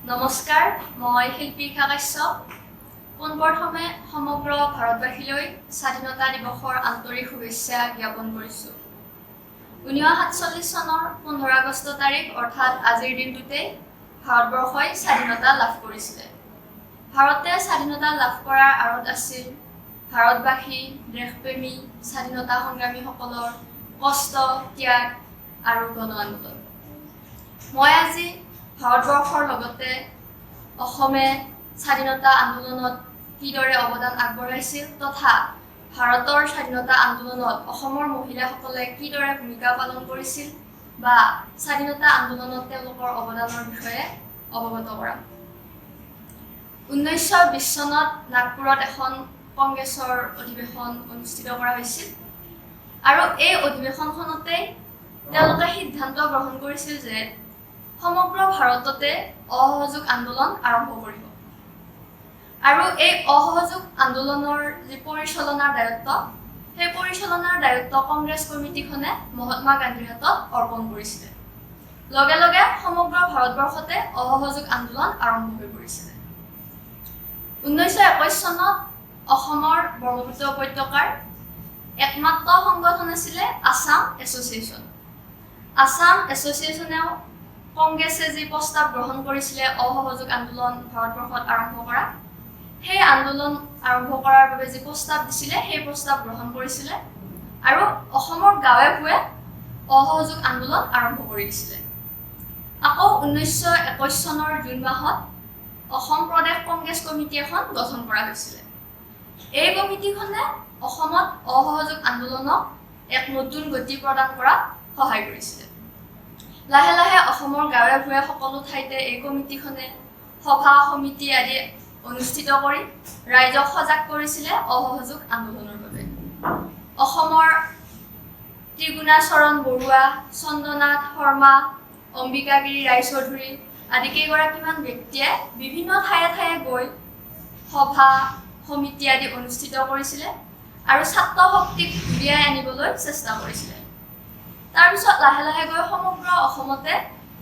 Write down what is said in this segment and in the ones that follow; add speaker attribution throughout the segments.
Speaker 1: নমস্কাৰ, মই শিল্পী কাশ্যপ। পোনপ্ৰথমে সমগ্ৰ ভাৰতবাসীলৈ স্বাধীনতা দিৱসৰ আন্তৰিক শুভেচ্ছা জ্ঞাপন কৰিছোঁ। 1947 চনৰ 15 আগষ্ট তাৰিখ অৰ্থাৎ আজিৰ দিনটোতে ভাৰতবৰ্ষই স্বাধীনতা লাভ কৰিছিলে। ভাৰতে স্বাধীনতা লাভ কৰাৰ আঁৰত আছিল ভাৰতবাসী, দেশপ্ৰেমী, স্বাধীনতা সংগ্ৰামীসকলৰ কষ্ট, ত্যাগ আৰু গণ আন্দোলন। মই আজি ভাৰতবৰ্ষৰ লগতে অসমে স্বাধীনতা আন্দোলনত কিদৰে অৱদান আগবঢ়াইছিল তথা ভাৰতৰ স্বাধীনতা আন্দোলনত অসমৰ মহিলাসকলে কিদৰে ভূমিকা পালন কৰিছিল বা স্বাধীনতা আন্দোলনত তেওঁলোকৰ অৱদানৰ বিষয়ে অৱগত কৰাম। 1920 চনত নাগপুৰত এখন কংগ্ৰেছৰ অধিৱেশন অনুষ্ঠিত কৰা হৈছিল আৰু এই অধিৱেশনখনতে তেওঁলোকে সিদ্ধান্ত গ্ৰহণ কৰিছিল যে সমগ্ৰ ভাৰততে অসহযোগ আন্দোলন আৰম্ভ কৰিব আৰু এই অসহযোগ আন্দোলনৰ যি পৰিচালনাৰ দায়িত্ব সেই পৰিচালনাৰ দায়িত্ব কংগ্ৰেছ কমিটিখনে মহাত্মা গান্ধীৰ হাতত অৰ্পণ কৰিছিলে। লগে লগে সমগ্ৰ ভাৰতবৰ্ষতে অসহযোগ আন্দোলন আৰম্ভ হৈ পৰিছিলে। 1921 চনত অসমৰ ব্ৰহ্মপুত্ৰ উপত্যকাৰ একমাত্ৰ সংগঠন আছিলে আসাম এছ'চিয়েশ্যন। আসাম এছ'চিয়েশ্যনেও কংগ্ৰেছে যি প্ৰস্তাৱ গ্ৰহণ কৰিছিলে অসহযোগ আন্দোলন ভাৰতবৰ্ষত আৰম্ভ কৰা, সেই আন্দোলন আৰম্ভ কৰাৰ বাবে যি প্ৰস্তাৱ দিছিলে সেই প্ৰস্তাৱ গ্ৰহণ কৰিছিলে আৰু অসমৰ গাঁৱে ভূঞে অসহযোগ আন্দোলন আৰম্ভ কৰি দিছিলে। আকৌ 1921 চনৰ জুন মাহত অসম প্ৰদেশ কংগ্ৰেছ কমিটি এখন গঠন কৰা হৈছিলে। এই কমিটিখনে অসমত অসহযোগ আন্দোলনক এক নতুন গতি প্ৰদান কৰাত সহায় কৰিছিলে। লাহে লাহে অসমৰ গাঁৱে ভূঞে সকলো ঠাইতে এই কমিটিখনে সভা সমিতি আদি অনুষ্ঠিত কৰি ৰাইজক সজাগ কৰিছিলে অসহযোগ আন্দোলনৰ বাবে। অসমৰ ত্ৰিগুণাচৰণ বৰুৱা, চন্দ্ৰনাথ শৰ্মা, অম্বিকাগিৰি ৰায়চৌধুৰী আদি কেইগৰাকীমান ব্যক্তিয়ে বিভিন্ন ঠায়ে ঠায়ে গৈ সভা সমিতি আদি অনুষ্ঠিত কৰিছিলে আৰু ছাত্ৰ শক্তিক উলিয়াই আনিবলৈ চেষ্টা কৰিছিলে। তাৰপিছত লাহে লাহে গৈ সমগ্ৰ অসমতে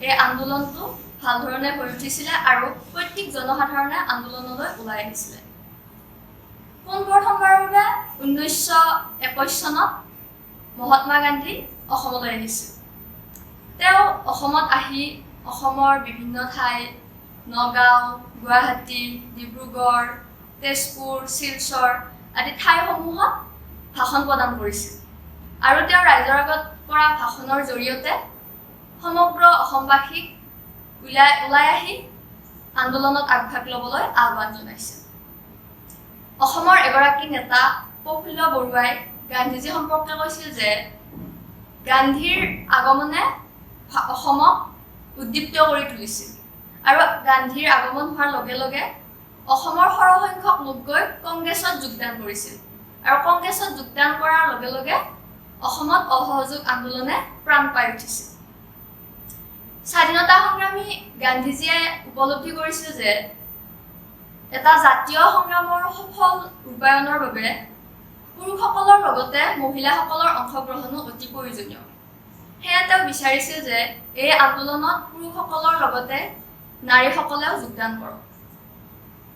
Speaker 1: এই আন্দোলনটো ভাল ধৰণে হৈ উঠিছিলে আৰু প্ৰত্যেক জনসাধাৰণে আন্দোলনলৈ ওলাই আহিছিলে। পোনপ্ৰথমবাৰৰ বাবে 1921 চনত মহাত্মা গান্ধী অসমলৈ আহিছিল। তেওঁ অসমত আহি অসমৰ বিভিন্ন ঠাই নগাঁও, গুৱাহাটী, ডিব্ৰুগড়, তেজপুৰ, শিলচৰ আদি ঠাইসমূহত ভাষণ প্ৰদান কৰিছিল আৰু তেওঁ ৰাইজৰ আগত কৰা ভাষণৰ জৰিয়তে সমগ্ৰ অসমবাসীক ওলাই আহি আন্দোলনত আগভাগ ল'বলৈ আহ্বান জনাইছিল। অসমৰ এগৰাকী নেতা প্ৰফুল্ল বৰুৱাই গান্ধীজী সম্পৰ্কে কৈছিল যে গান্ধীৰ আগমনে অসমক উদ্দীপ্ত কৰি তুলিছিল আৰু গান্ধীৰ আগমন হোৱাৰ লগে লগে অসমৰ সৰহসংখ্যক লোক গৈ কংগ্ৰেছত যোগদান কৰিছিল আৰু কংগ্ৰেছত যোগদান কৰাৰ লগে লগে অসমত অসহযোগ আন্দোলনে প্ৰাণ পাই উঠিছিল। স্বাধীনতা সংগ্ৰামী গান্ধীজীয়ে উপলব্ধি কৰিছিল যে এটা জাতীয় সংগ্ৰামৰ সফল ৰূপায়ণৰ বাবে পুৰুষসকলৰ লগতে মহিলাসকলৰ অংশগ্ৰহণো অতি প্ৰয়োজনীয়। সেয়ে তেওঁ বিচাৰিছিল যে এই আন্দোলনত পুৰুষসকলৰ লগতে নাৰীসকলেও যোগদান কৰক।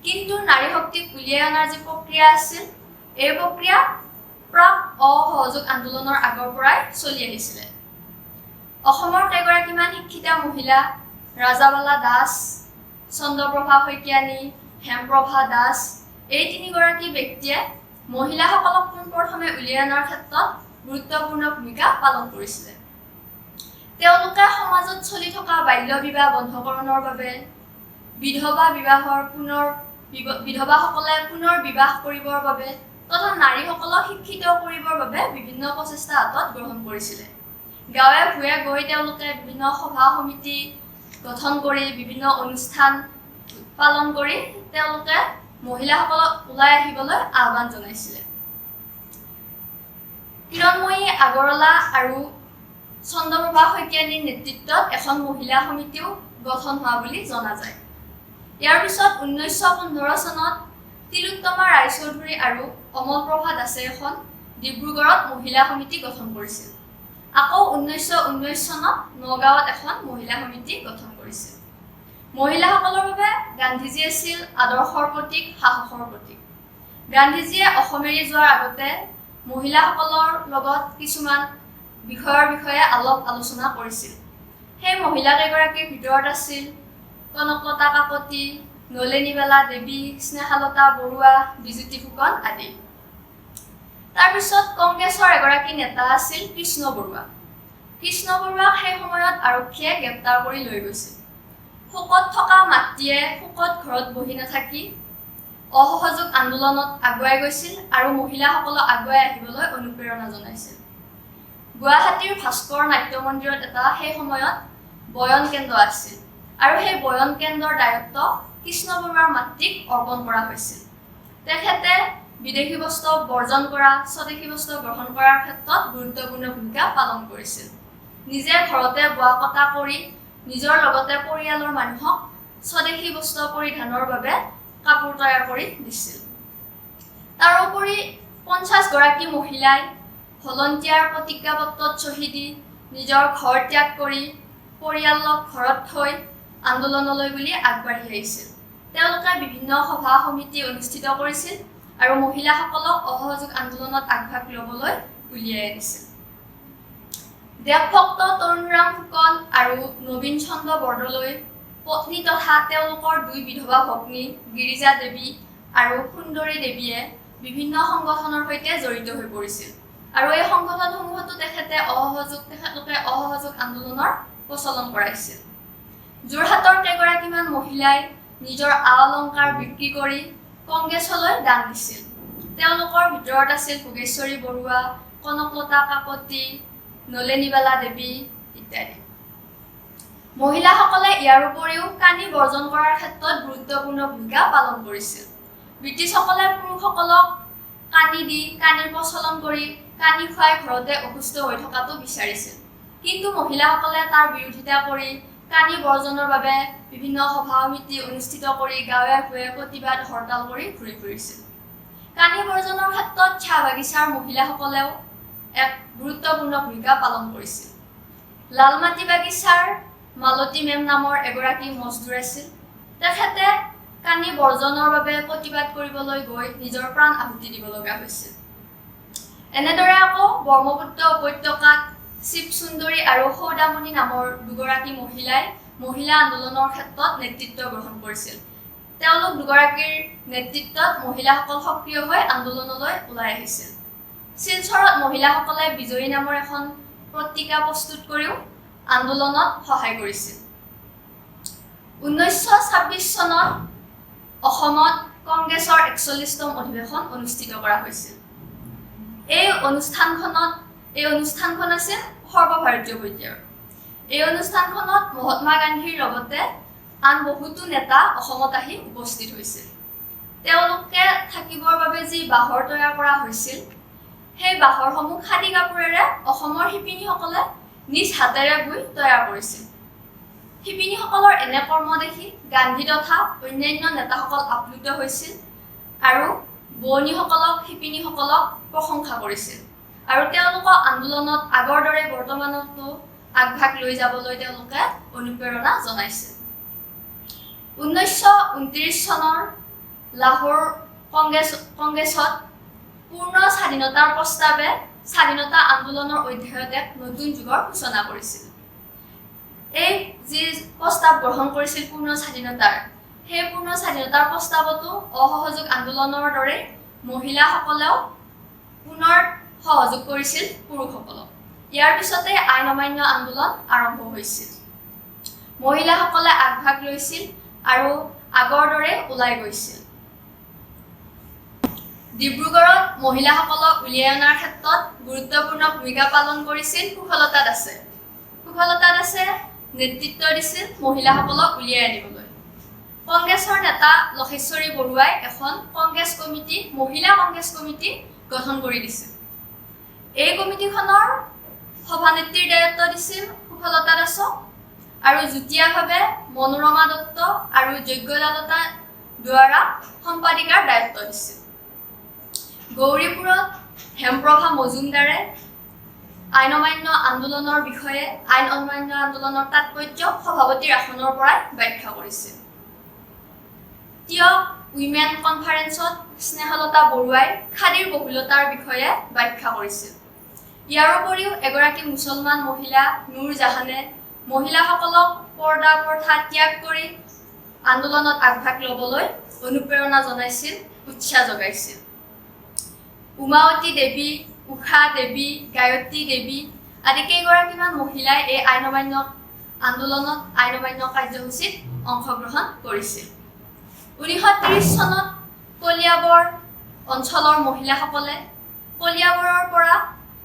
Speaker 1: কিন্তু নাৰী শক্তিক উলিয়াই অনাৰ যি প্ৰক্ৰিয়া আছিল এই প্ৰক্ৰিয়া প্ৰাক অসহযোগ আন্দোলনৰ আগৰ পৰাই চলি আহিছিলে। অসমৰ কেইগৰাকীমান শিক্ষিতা মহিলা ৰাজাবালা দাস, চন্দ্ৰপ্ৰভা শইকীয়ানী, হেমপ্ৰভা দাস এই তিনিগৰাকী ব্যক্তিয়ে মহিলাসকলক পোনপ্ৰথমে উলিয়াই অনাৰ ক্ষেত্ৰত গুৰুত্বপূৰ্ণ ভূমিকা পালন কৰিছিলে। তেওঁলোকে সমাজত চলি থকা বাল্য বিবাহ বন্ধকৰণৰ বাবে, বিধৱাসকলে পুনৰ বিবাহ কৰিবৰ বাবে তথা নাৰীসকলক শিক্ষিত কৰিবৰ বাবে বিভিন্ন প্ৰচেষ্টা হাতত গ্ৰহণ কৰিছিলে। গাঁৱে ভূঞে গৈ তেওঁলোকে বিভিন্ন সভা সমিতি গঠন কৰি বিভিন্ন অনুষ্ঠান পালন কৰি তেওঁলোকে মহিলাসকলক ওলাই আহিবলৈ আহ্বান জনাইছিলে। কিৰণময়ী আগৰৱালা আৰু চন্দ্ৰপ্ৰভা শইকীয়ানীৰ নেতৃত্বত এখন মহিলা সমিতিও গঠন হোৱা বুলি জনা যায়। ইয়াৰ পিছত 1915 চনত তিলোত্তমা ৰায়চৌধুৰী আৰু অমলপ্ৰভা দাসে এখন ডিব্ৰুগড়ত মহিলা সমিতি গঠন কৰিছিল। আকৌ 1919 চনত নগাঁৱত এখন মহিলা সমিতি গঠন কৰিছিল। মহিলাসকলৰ বাবে গান্ধীজী আছিল আদৰ্শৰ প্ৰতীক, সাহসৰ প্ৰতীক। গান্ধীজীয়ে অসম এৰি যোৱাৰ আগতে মহিলাসকলৰ লগত কিছুমান বিষয়ৰ বিষয়ে আলোচনা কৰিছিল। সেই মহিলাকেইগৰাকীৰ ভিতৰত আছিল কনকলতা কাকতি, নলিনীবালা দেৱী, স্নেহালতা বৰুৱা, বিজুতি ফুকন আদি। তাৰপিছত কংগ্ৰেছৰ এগৰাকী নেতা আছিল কৃষ্ণ বৰুৱা। কৃষ্ণ বৰুৱাক সেই সময়ত আৰক্ষীয়ে গ্ৰেপ্তাৰ কৰি লৈ গৈছিল। শোকত থকা মাতৃয়ে শোকত ঘৰত বহি নাথাকি অসহযোগ আন্দোলনত আগুৱাই গৈছিল আৰু মহিলাসকলক আগুৱাই আহিবলৈ অনুপ্ৰেৰণা জনাইছিল। গুৱাহাটীৰ ভাস্কৰ নাট্য মন্দিৰত এটা সেই সময়ত বয়ন কেন্দ্ৰ আছিল আৰু সেই বয়ন কেন্দ্ৰৰ দায়িত্ব কৃষ্ণ বৰুৱাৰ মাতৃক অৰ্পণ কৰা হৈছিল। তেখেতে বিদেশী বস্ত্ৰ বৰ্জন কৰা, স্বদেশী বস্ত্ৰ গ্ৰহণ কৰাৰ ক্ষেত্ৰত গুৰুত্বপূৰ্ণ ভূমিকা পালন কৰিছিল। নিজে ঘৰতে বোৱা কটা কৰি নিজৰ লগতে পৰিয়ালৰ মানুহক স্বদেশী বস্ত্ৰ পৰিধানৰ বাবে কাপোৰ তৈয়াৰ কৰি দিছিল। তাৰোপৰি 50 গৰাকী মহিলাই ভলণ্টিয়াৰ প্ৰতিজ্ঞাপত্ৰত চহী দি নিজৰ ঘৰ ত্যাগ কৰি পৰিয়ালক ঘৰত থৈ আন্দোলনলৈ বুলি আগবাঢ়ি আহিছিল। তেওঁলোকে বিভিন্ন সভা সমিতি অনুষ্ঠিত কৰিছিল আৰু মহিলাসকলক অসহযোগ আন্দোলনত আগভাগ ল'বলৈ উলিয়াই আনিছিল। দেশভক্ত তৰুণৰাম ফুকন আৰু নবীন চন্দ্ৰ বৰদলৈ পত্নী তথা তেওঁলোকৰ 2 বিধৱা ভগ্নী গিৰিজা দেৱী আৰু সুন্দৰী দেৱীয়ে বিভিন্ন সংগঠনৰ সৈতে জড়িত হৈ পৰিছিল আৰু এই সংগঠনসমূহতো তেখেতলোকে অসহযোগ আন্দোলনৰ প্ৰচলন কৰাইছিল। যোৰহাটৰ কেইগৰাকীমান মহিলাই নিজৰ আ-অলংকাৰ বিক্ৰী কৰি কংগ্ৰেছলৈ দান দিছিল। তেওঁলোকৰ ভিতৰত আছিল ভোগেশ্বৰী বৰুৱা, কনকলতা কাকতি, নলিনীবালা দেৱী ইত্যাদি। মহিলাসকলে ইয়াৰ উপৰিও কানি বৰ্জন কৰাৰ ক্ষেত্ৰত গুৰুত্বপূৰ্ণ ভূমিকা পালন কৰিছিল। ব্ৰিটিছসকলে পুৰুষসকলক কানি দি কানিৰ প্ৰচলন কৰি কানি খুৱাই ঘৰতে অসুস্থ হৈ থকাটো বিচাৰিছিল, কিন্তু মহিলাসকলে তাৰ বিৰোধিতা কৰি কানি বৰ্জনৰ বাবে বিভিন্ন সভা সমিতি অনুষ্ঠিত কৰি গাঁৱে ভূঞে প্ৰতিবাদ হৰতাল কৰি ঘূৰি ফুৰিছিল। কানি বৰ্জনৰ ক্ষেত্ৰত চাহ বাগিচাৰ মহিলাসকলেও এক গুৰুত্বপূৰ্ণ ভূমিকা পালন কৰিছিল। লালমাটি বাগিচাৰ মালতী মেম নামৰ এগৰাকী মজদুৰ আছিল। তেখেতে কানি বৰ্জনৰ বাবে প্ৰতিবাদ কৰিবলৈ গৈ নিজৰ প্ৰাণ আহুতি দিব লগা হৈছিল। এনেদৰে আকৌ ব্ৰহ্মপুত্ৰ উপত্যকাত শিৱসুন্দৰী আৰু সৌদামণি নামৰ 2 গৰাকী মহিলাই মহিলা আন্দোলনৰ ক্ষেত্ৰত নেতৃত্ব গ্ৰহণ কৰিছিল। তেওঁলোক 2 গৰাকীৰ নেতৃত্বত মহিলাসকল সক্ৰিয় হৈ আন্দোলনলৈ ওলাই আহিছিল। শিলচৰত মহিলাসকলে বিজয়ী নামৰ এখন পত্ৰিকা প্ৰস্তুত কৰিও আন্দোলনত সহায় কৰিছিল। 1926 চনত অসমত কংগ্ৰেছৰ 41তম অধিৱেশন অনুষ্ঠিত কৰা হৈছিল। এই অনুষ্ঠানখন আছিল সৰ্বভাৰতীয় পৰ্যায়ৰ। এই অনুষ্ঠানখনত মহাত্মা গান্ধীৰ লগতে আন বহুতো নেতা অসমত আহি উপস্থিত হৈছিল। তেওঁলোকে থাকিবৰ বাবে যি বাহৰ তৈয়াৰ কৰা হৈছিল, সেই বাহৰসমূহ খাদী কাপোৰেৰে অসমৰ শিপিনীসকলে নিজ হাতেৰে বৈ তৈয়াৰ কৰিছিল। শিপিনীসকলৰ এনে কৰ্ম দেখি গান্ধী তথা অন্যান্য নেতাসকল আপ্লুত হৈছিল আৰু বোৱনীসকলক শিপিনীসকলক প্ৰশংসা কৰিছিল আৰু তেওঁলোকক আন্দোলনত আগৰ দৰে বৰ্তমানতো আগভাগ লৈ যাবলৈ তেওঁলোকে অনুপ্ৰেৰণা জনাইছিল। 1929 চনৰ লাহোৰ কংগ্ৰেছত পূৰ্ণ স্বাধীনতাৰ প্ৰস্তাৱে স্বাধীনতা আন্দোলনৰ অধ্যায়ত এক নতুন যুগৰ সূচনা কৰিছিল। এই যি প্ৰস্তাৱ গ্ৰহণ কৰিছিল পূৰ্ণ স্বাধীনতাৰ, সেই পূৰ্ণ স্বাধীনতাৰ প্ৰস্তাৱতো অসহযোগ আন্দোলনৰ দৰে মহিলাসকলেও পুনৰ সহযোগ কৰিছিল পুৰুষসকলক। ইয়াৰ পিছতে আইন অমান্য আন্দোলন আৰম্ভ হৈছিল। মহিলাসকলে আগভাগ লৈছিল আৰু আগৰ দৰে ওলাই গৈছিল। ডিব্ৰুগড়ত মহিলাসকলক উলিয়াই অনাৰ ক্ষেত্ৰত গুৰুত্বপূৰ্ণ ভূমিকা পালন কৰিছিল কুশলতা দাসে। কুশলতা দাসে নেতৃত্ব দিছিল মহিলাসকলক উলিয়াই আনিবলৈ। কংগ্ৰেছৰ নেতা লক্ষেশ্বৰী বৰুৱাই এখন মহিলা কংগ্ৰেছ কমিটি গঠন কৰি দিছিল। এই কমিটিখনৰ সভানেত্ৰীৰ দায়িত্ব দিছিল কুশলতা দাসক আৰু যুটীয়াভাৱে মনোৰমা দত্ত আৰু যজ্ঞলালতা দুৱাৰা সম্পাদিকাৰ দায়িত্ব দিছিল। গৌৰীপুৰত হেমপ্ৰভা মজুমদাৰে আইন অমান্য আন্দোলনৰ বিষয়ে আইন অমান্য আন্দোলনৰ তাৎপৰ্য সভাপতিৰ আসনৰ পৰাই ব্যাখ্যা কৰিছিল। উইমেন কনফাৰেন্সত স্নেহলতা বৰুৱাই খাদীৰ বহুলতাৰ বিষয়ে ব্যাখ্যা কৰিছিল। ইয়াৰ উপৰিও এগৰাকী মুছলমান মহিলা নুৰ জাহানে মহিলাসকলক পৰ্দা প্ৰথা ত্যাগ কৰি আন্দোলনত আগভাগ ল'বলৈ অনুপ্ৰেৰণা জনাইছিল, উৎসাহ যোগাইছিল। উমাৱতী দেৱী, উষা দেৱী, গায়ত্ৰী দেৱী আদি কেইগৰাকীমান মহিলাই এই আইন অমান্য আন্দোলনত আইন অমান্য কাৰ্যসূচীত অংশগ্ৰহণ কৰিছিল। 1930 চনত কলিয়াবৰ অঞ্চলৰ মহিলাসকলে কলিয়াবৰৰ পৰা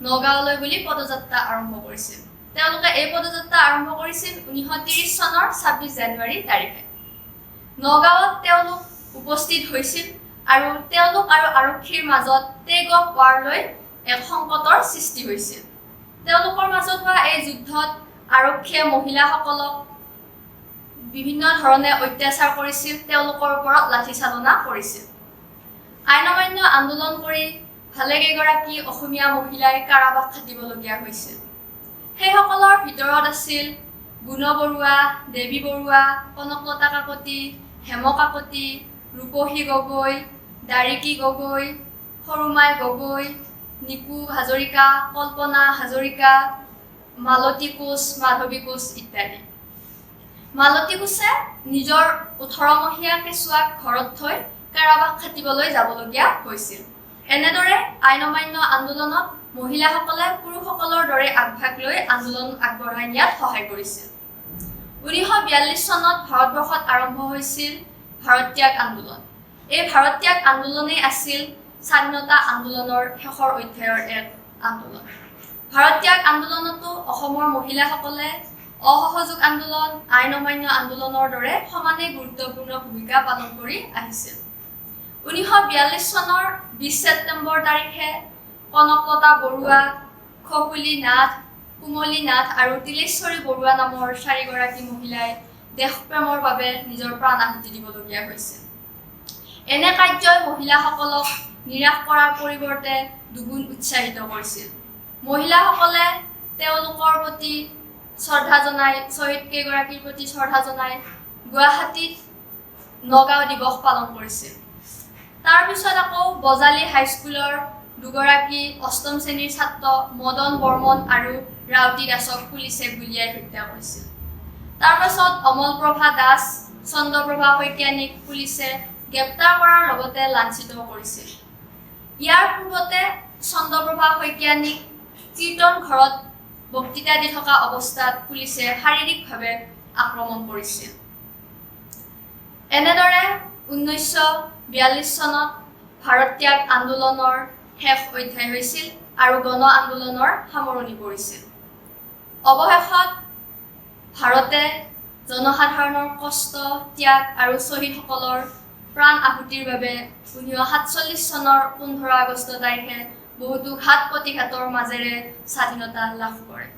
Speaker 1: নগাঁৱলৈ বুলি পদযাত্ৰা আৰম্ভ কৰিছিল। তেওঁলোকে এই পদযাত্ৰা আৰম্ভ কৰিছিল 1930 চনৰ 26 জানুৱাৰী তাৰিখে। নগাঁৱত তেওঁলোক উপস্থিত হৈছিল আৰু তেওঁলোক আৰু আৰক্ষীৰ মাজত টেগ অফ ৱাৰ লৈ এক সংকটৰ সৃষ্টি হৈছিল। তেওঁলোকৰ মাজত হোৱা এই যুদ্ধত আৰক্ষীয়ে মহিলাসকলক বিভিন্ন ধৰণে অত্যাচাৰ কৰিছিল, তেওঁলোকৰ ওপৰত লাঠিচালনা কৰিছিল। আইন অমান্য আন্দোলন কৰি ভালেকেইগৰাকী অসমীয়া মহিলাই কাৰাবাস খাটিবলগীয়া হৈছিল। সেইসকলৰ ভিতৰত আছিল গুণ বৰুৱা, দেৱী বৰুৱা, কনকলতা কাকতি, হেম কাকতি, ৰূপহী গগৈ, দাৰিকী গগৈ, সৰুমাই গগৈ, নিকু হাজৰিকা, কল্পনা হাজৰিকা, মালতী কোচ, মাধৱী কোচ ইত্যাদি। মালতী কোচে নিজৰ 18মহীয়া কেঁচুৱাক ঘৰত থৈ কাৰাবাস খাটিবলৈ যাবলগীয়া হৈছিল। এনেদৰে আইন অমান্য আন্দোলনত মহিলাসকলে পুৰুষসকলৰ দৰে আগভাগ লৈ আন্দোলন আগবঢ়াই নিয়াত সহায় কৰিছিল। 1942 চনত ভাৰতবৰ্ষত আৰম্ভ হৈছিল ভাৰত ত্যাগ আন্দোলন। এই ভাৰত ত্যাগ আন্দোলনেই আছিল স্বাধীনতা আন্দোলনৰ শেষৰ অধ্যায়ৰ এক আন্দোলন। ভাৰত ত্যাগ আন্দোলনতো অসমৰ মহিলাসকলে অসহযোগ আন্দোলন, আইন অমান্য আন্দোলনৰ দৰে সমানে গুৰুত্বপূৰ্ণ ভূমিকা পালন কৰি আহিছিল। 1942 চনৰ 20 ছেপ্টেম্বৰ তাৰিখে কনকলতা বৰুৱা, খকুলি নাথ, কুমলী নাথ আৰু তিলেশ্বৰী বৰুৱা নামৰ 4গৰাকী মহিলাই দেশপ্ৰেমৰ বাবে নিজৰ প্ৰাণ আহুতি দিবলগীয়া হৈছিল। এনে কাৰ্যই মহিলাসকলক নিৰাশ কৰাৰ পৰিৱৰ্তে দুগুণ উৎসাহিত কৰিছিল। মহিলাসকলে তেওঁলোকৰ প্ৰতি শ্ৰদ্ধা জনাই, শ্বহীদ কেইগৰাকীৰ প্ৰতি শ্ৰদ্ধা জনাই গুৱাহাটীত নগাঁও দিৱস পালন কৰিছিল। তাৰপিছত আকৌ বজালী হাইস্কুলৰ দুগৰাকী 8ম শ্ৰেণীৰ ছাত্ৰ মদন বৰ্মন আৰু ৰাউতী দাসক পুলিচে গুলীয়াই হত্যা কৰিছিল। তাৰপাছত অমলপ্ৰভা দাস, চন্দ্ৰপ্ৰভা শইকীয়ানীক পুলিচে গ্ৰেপ্তাৰ কৰাৰ লগতে লাঞ্ছিত কৰিছিল। ইয়াৰ পূৰ্বতে চন্দ্ৰপ্ৰভা শইকীয়ানীক কীৰ্তন ঘৰত বক্তৃতা দি থকা অৱস্থাত পুলিচে শাৰীৰিকভাৱে আক্ৰমণ কৰিছিল। এনেদৰে 1942 চনত ভাৰত ত্যাগ আন্দোলনৰ শেষ অধ্যায় হৈছিল আৰু গণ আন্দোলনৰ সামৰণি পৰিছিল। অৱশেষত ভাৰতে জনসাধাৰণৰ কষ্ট, ত্যাগ আৰু শ্বহীদসকলৰ প্ৰাণ আহুতিৰ বাবে 1947 চনৰ 15 আগষ্ট তাৰিখে বহুতো ঘাত প্ৰতিঘাতৰ মাজেৰে স্বাধীনতা লাভ কৰে।